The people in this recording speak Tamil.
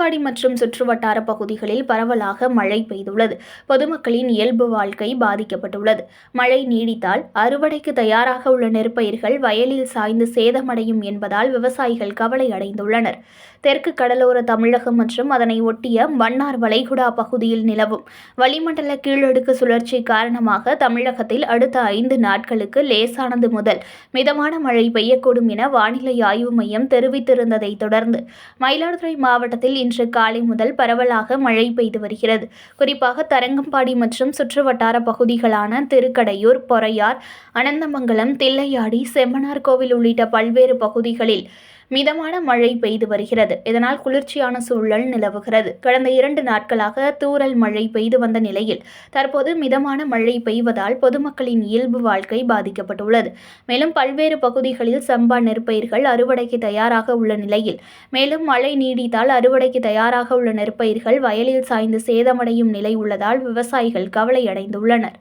தரங்கம்பாடி மற்றும் சுற்றுவட்டார பகுதிகளில் பரவலாக மழை பெய்துள்ளது. பொதுமக்களின் இயல்பு வாழ்க்கை பாதிக்கப்பட்டுள்ளது. மழை நீடித்தால் அறுவடைக்கு தயாராக உள்ள நெற்பயிர்கள் வயலில் சாய்ந்து சேதமடையும் என்பதால் விவசாயிகள் கவலை அடைந்துள்ளனர். தெற்கு கடலோர தமிழகம் மற்றும் அதனை ஒட்டிய மன்னார் வளைகுடா பகுதியில் நிலவும் வளிமண்டல கீழடுக்கு சுழற்சி காரணமாக தமிழகத்தில் அடுத்த 5 நாட்களுக்கு லேசானது முதல் மிதமான மழை பெய்யக்கூடும் என வானிலை ஆய்வு மையம் தெரிவித்திருந்ததை தொடர்ந்து மயிலாடுதுறை மாவட்டத்தில் இன்று காலை முதல் பரவலாக மழை பெய்து வருகிறது. குறிப்பாக தரங்கம்பாடி மற்றும் சுற்றுவட்டார பகுதிகளான திருக்கடையூர், பொறையார், அனந்தமங்கலம், தில்லையாடி, செம்மனார்கோவில் உள்ளிட்ட பல்வேறு பகுதிகளில் மிதமான மழை பெய்து வருகிறது. இதனால் குளிர்ச்சியான சூழல் நிலவுகிறது. கடந்த 2 நாட்களாக தூறல் மழை பெய்து வந்த நிலையில் தற்போது மிதமான மழை பெய்வதால் பொதுமக்களின் இயல்பு வாழ்க்கை பாதிக்கப்பட்டுள்ளது. மேலும் பல்வேறு பகுதிகளில் சம்பா நெற்பயிர்கள் அறுவடைக்கு தயாராக உள்ள நிலையில் மேலும் மழை நீடித்தால் அறுவடைக்கு தயாராக உள்ள நெற்பயிர்கள் வயலில் சாய்ந்து சேதமடையும் நிலை உள்ளதால் விவசாயிகள் கவலை அடைந்துள்ளனர்.